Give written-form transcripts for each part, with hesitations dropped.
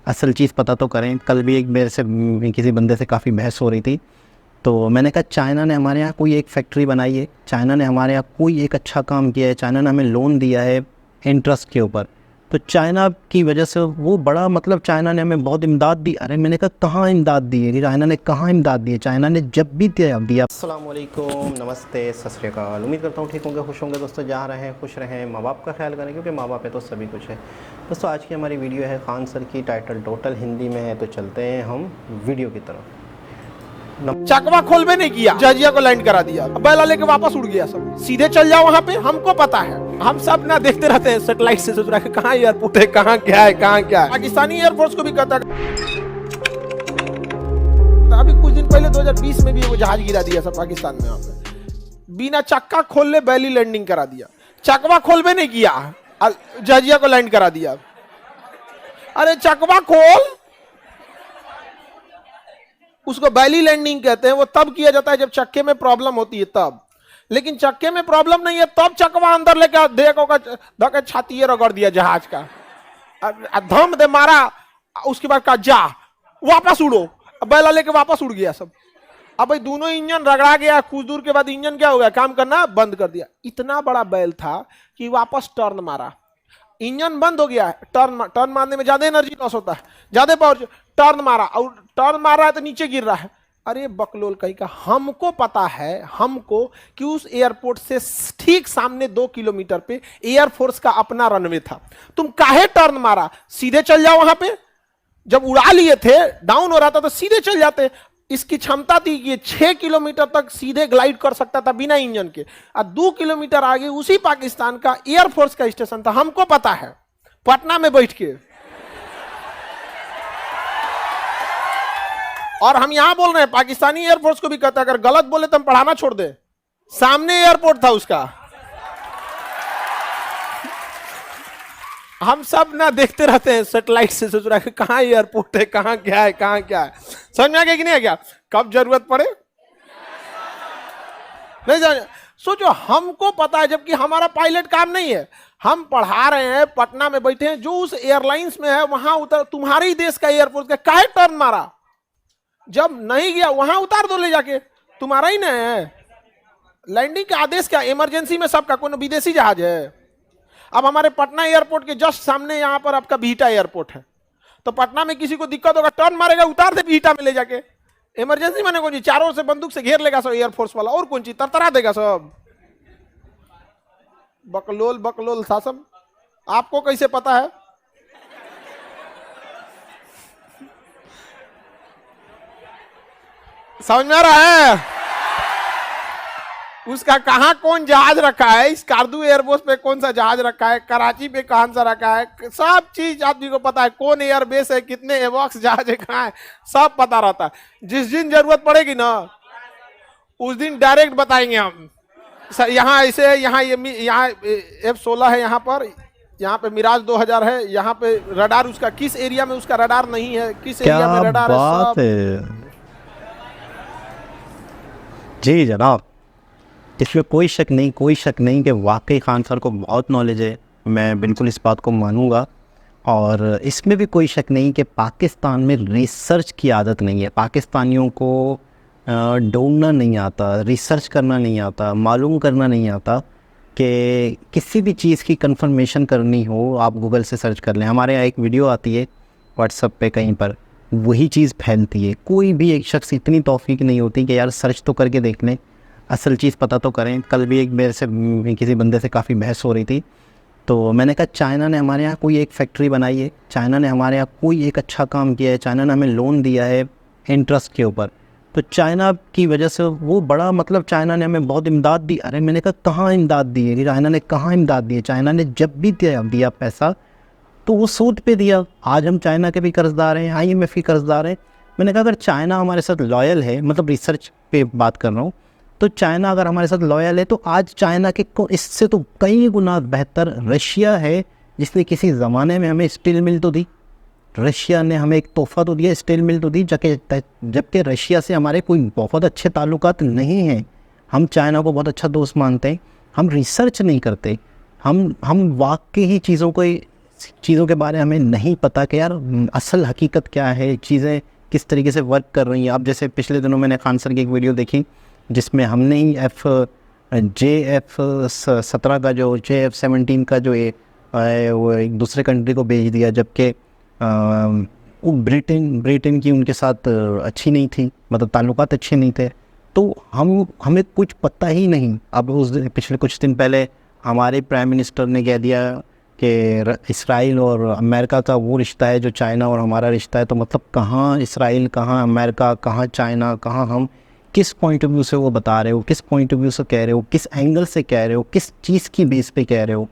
असल चीज़ पता तो करें। कल भी एक मेरे से किसी बंदे से काफ़ी बहस हो रही थी, तो मैंने कहा चाइना ने हमारे यहाँ कोई एक फैक्ट्री बनाई है, चाइना ने हमारे यहाँ कोई एक अच्छा काम किया है, चाइना ने हमें लोन दिया है इंटरेस्ट के ऊपर, तो चाइना की वजह से वो बड़ा मतलब चाइना ने हमें बहुत इमदाद दी। अरे मैंने कहा कहाँ इमदाद दी है, चाइना ने कहाँ इमदाद दी है? चाइना ने जब भी दिया। अस्सलाम वालेकुम, नमस्ते, सत श्री अकाल। उम्मीद करता हूँ ठीक होंगे, खुश होंगे दोस्तों। जहाँ रहें खुश रहें, माँ बाप का ख्याल करें, क्योंकि माँ बाप है तो सभी कुछ है। दोस्तों आज की हमारी वीडियो है खान सर की, टाइटल टोटल हिंदी में है, तो चलते हैं हम वीडियो की तरफ। चकवा खोल में नहीं किया, जजिया को लैंड करा दिया, बैला लेके वापस उड़ गया। सब सीधे चल जाओ वहां पे, हमको पता है। हम सब ना देखते रहते हैं सैटेलाइट से, सोच रहा है कहाँ एयरपोर्ट है, कहाँ क्या है, कहाँ क्या है। पाकिस्तानी एयरफोर्स को भी कहता है। अभी कुछ दिन पहले 2020 में भी वो जहाज गिरा दिया सब पाकिस्तान में, वहां पे बिना चक्का खोल ले बैली लैंडिंग करा दिया। चकवा खोल में नहीं किया, जजिया को लैंड करा दिया। अरे चकवा खोल, उसको बैली लैंडिंग कहते हैं। वो तब किया जाता है जब चक्के में प्रॉब्लम होती है तब, लेकिन चक्के में प्रॉब्लम नहीं है तब चकवा अंदर लेकर धके छाती रगड़ दिया जहाज का, धम दे मारा, उसके बाद कहा जा वापस उड़ो, बैला लेके वापस उड़ गया सब। अब भाई दोनों इंजन रगड़ा गया, कुछ दूर के बाद इंजन क्या हो गया, काम करना बंद कर दिया। इतना बड़ा बैल था कि वापस टर्न मारा, इंजन बंद हो गया। टर्न मारने में ज्यादा एनर्जी लॉस होता है, ज्यादा पावर। टर्न मारा और टर्न मार रहा है तो नीचे गिर रहा है। अरे बकलोल कहीं का, हमको पता है, हमको कि उस एयरपोर्ट से ठीक सामने 2 किलोमीटर पे एयरफोर्स का अपना रनवे था। तुम काहे टर्न मारा? सीधे चल जाओ वहां पे। जब उड़ा लिए थे, डाउन हो रहा था तो सीधे चल जाते। इसकी क्षमता थी कि 6 किलोमीटर तक सीधे ग्लाइड कर सकता था बिना इंजन के। और 2 किलोमीटर आगे उसी पाकिस्तान का एयरफोर्स का स्टेशन था, हमको पता है, पटना में बैठ के। और हम यहां बोल रहे हैं, पाकिस्तानी एयरफोर्स को भी कहता है अगर गलत बोले तो हम पढ़ाना छोड़ दे। सामने एयरपोर्ट था उसका, हम सब ना देखते रहते हैं सैटेलाइट से, सोच रहा है कहाँ एयरपोर्ट है, कहाँ क्या है, कहाँ क्या है। समझ में आ गया कि नहीं आ गया? कब जरूरत पड़े नहीं जाने। सोचो हमको पता है, जबकि हमारा पायलट काम नहीं है। हम पढ़ा रहे हैं, पटना में बैठे हैं, जो उस एयरलाइंस में है वहां उतर। तुम्हारे ही देश का एयरपोर्ट का काहे टर्न मारा? जब नहीं गया वहां उतार दो ले जाके, तुम्हारा ही ना है। लैंडिंग का आदेश क्या, इमरजेंसी में सबका, कोई विदेशी जहाज है? अब हमारे पटना एयरपोर्ट के जस्ट सामने यहाँ पर आपका बिहटा एयरपोर्ट है, तो पटना में किसी को दिक्कत होगा, टर्न मारेगा, उतार दे बिहटा में ले जाके। इमरजेंसी मैंने कौन, चारों ओर से बंदूक से घेर लेगा सब एयरफोर्स वाला, और कौन चीज तरतरा देगा सब। बकलोल बकलोल था सब। आपको कैसे पता है? समझ में आ रहा है? उसका कहां कौन जहाज रखा है, इस कारदू एयरबेस पे कौन सा जहाज रखा है, कराची पे कहां सा रखा है, सब चीज आदमी को पता है। कौन एयरबेस है, कितने एवॉक्स जहाज है, कहां है, सब पता रहता है। जिस दिन जरूरत पड़ेगी ना, उस दिन डायरेक्ट बताएंगे हम। यहाँ ऐसे है, यहाँ F-16 है, यहाँ पे मिराज 2000 है, यहाँ पे रडार उसका किस एरिया में, उसका रडार नहीं है, किस एरिया में रडार है, सब। जी जनाब, इसमें कोई शक नहीं कि वाकई खान सर को बहुत नॉलेज है, मैं बिल्कुल इस बात को मानूंगा। और इसमें भी कोई शक नहीं कि पाकिस्तान में रिसर्च की आदत नहीं है। पाकिस्तानियों को ढूंढना नहीं आता, रिसर्च करना नहीं आता, मालूम करना नहीं आता कि किसी भी चीज़ की कंफर्मेशन करनी हो आप गूगल से सर्च कर लें। हमारे यहाँ एक वीडियो आती है व्हाट्सएप पे कहीं पर, वही चीज़ फैलती है। कोई भी एक शख्स इतनी तौफीक नहीं होती कि यार सर्च तो करके देख लें, असल चीज़ पता तो करें। कल भी एक मेरे से किसी बंदे से काफ़ी बहस हो रही थी, तो मैंने कहा चाइना ने हमारे यहाँ कोई एक फैक्ट्री बनाई है, चाइना ने हमारे यहाँ कोई एक अच्छा काम किया है, चाइना ने हमें लोन दिया है इंटरेस्ट के ऊपर, तो चाइना की वजह से वो बड़ा मतलब चाइना ने हमें बहुत इमदाद दी। अरे मैंने कहा कहाँ इमदाद दी है, चाइना ने कहाँ इमदाद दी है? चाइना ने जब भी दिया पैसा तो वो सूद पे दिया। आज हम चाइना के भी कर्जदार हैं, IMF के कर्जदार हैं। मैंने कहा अगर चाइना हमारे साथ लॉयल है, मतलब रिसर्च पे बात कर रहा हूँ, तो चाइना अगर हमारे साथ लॉयल है तो आज चाइना के इससे तो कई गुना बेहतर रशिया है, जिसने किसी ज़माने में हमें स्टील मिल तो दी। रशिया ने हमें एक तोहफ़ा तो दिया, स्टील मिल तो दी, जबकि रशिया से हमारे कोई बहुत अच्छे ताल्लुकात नहीं हैं। हम चाइना को बहुत अच्छा दोस्त मानते हैं, हम रिसर्च नहीं करते, हम वाकई ही चीज़ों को चीज़ों के बारे में हमें नहीं पता कि यार असल हकीकत क्या है, चीज़ें किस तरीके से वर्क कर रही हैं। अब जैसे पिछले दिनों मैंने खान सर की एक वीडियो देखी जिसमें हमने ही JF-17 का जो JF-17 का जो वो एक दूसरे कंट्री को भेज दिया, जबकि वो ब्रिटेन की उनके साथ अच्छी नहीं थी, मतलब ताल्लुकात अच्छे नहीं थे। तो हमें कुछ पता ही नहीं। अब पिछले कुछ दिन पहले हमारे प्राइम मिनिस्टर ने कह दिया कि इसराइल और अमेरिका का वो रिश्ता है जो चाइना और हमारा रिश्ता है। तो मतलब कहाँ इसराइल, कहाँ अमेरिका, कहाँ चाइना, कहाँ हम, किस पॉइंट ऑफ व्यू से वो बता रहे हो, किस पॉइंट ऑफ व्यू से कह रहे हो, किस एंगल से कह रहे हो, किस चीज़ की बेस पे कह रहे हो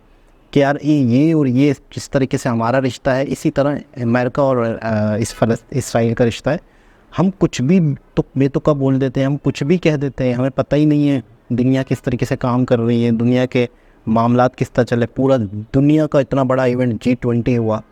कि यार ये और ये जिस तरीके से हमारा रिश्ता है इसी तरह अमेरिका और इसराइल का रिश्ता है। हम कुछ भी तो बेतुका बोल देते हैं, हम कुछ भी कह देते हैं, हमें पता ही नहीं है दुनिया किस तरीके से काम कर रही है, दुनिया के मामलात किस तरह चले। पूरा दुनिया का इतना बड़ा इवेंट G20 हुआ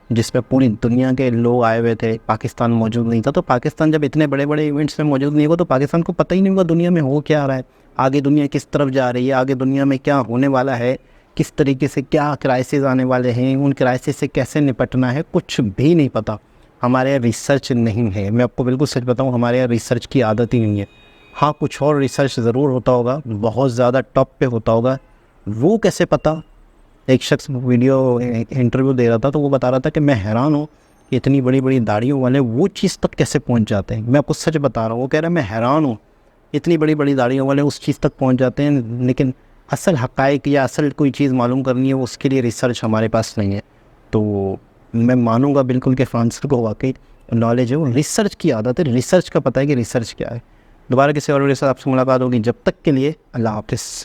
जिसमें पूरी दुनिया के लोग आए हुए थे, पाकिस्तान मौजूद नहीं था। तो पाकिस्तान जब इतने बड़े बड़े इवेंट्स में मौजूद नहीं होगा तो पाकिस्तान को पता ही नहीं होगा दुनिया में हो क्या रहा है, आगे दुनिया किस तरफ जा रही है, आगे दुनिया में क्या होने वाला है, किस तरीके से क्या क्राइसिस आने वाले हैं, उन क्राइसिस से कैसे निपटना है, कुछ भी नहीं पता। हमारे यहाँ रिसर्च नहीं है, मैं आपको बिल्कुल सच बताऊँ, हमारे यहाँ रिसर्च की आदत ही नहीं है। हाँ, कुछ और रिसर्च ज़रूर होता होगा, बहुत ज़्यादा टॉप पे होता होगा, वो कैसे पता। एक शख्स वीडियो इंटरव्यू दे रहा था तो वो बता रहा था कि मैं हैरान हूँ कि इतनी बड़ी बड़ी दाढ़ियों वाले वो चीज़ तक कैसे पहुँच जाते हैं। मैं आपको सच बता रहा हूँ, वो कह रहा है मैं हैरान हूँ इतनी बड़ी बड़ी दाढ़ियों वाले उस चीज़ तक पहुँच जाते हैं, लेकिन असल हक़ाइक़ या असल कोई चीज़ मालूम करनी है उसके लिए रिसर्च हमारे पास नहीं है। तो मैं मानूँगा बिल्कुल कि फ्रांसर को वाकई नॉलेज है, वो रिसर्च की आदत है, रिसर्च का पता है कि रिसर्च क्या है। दोबारा किसी और वीडियो से आपसे मुलाकात होगी, जब तक के लिए अल्लाह हाफ़िज़।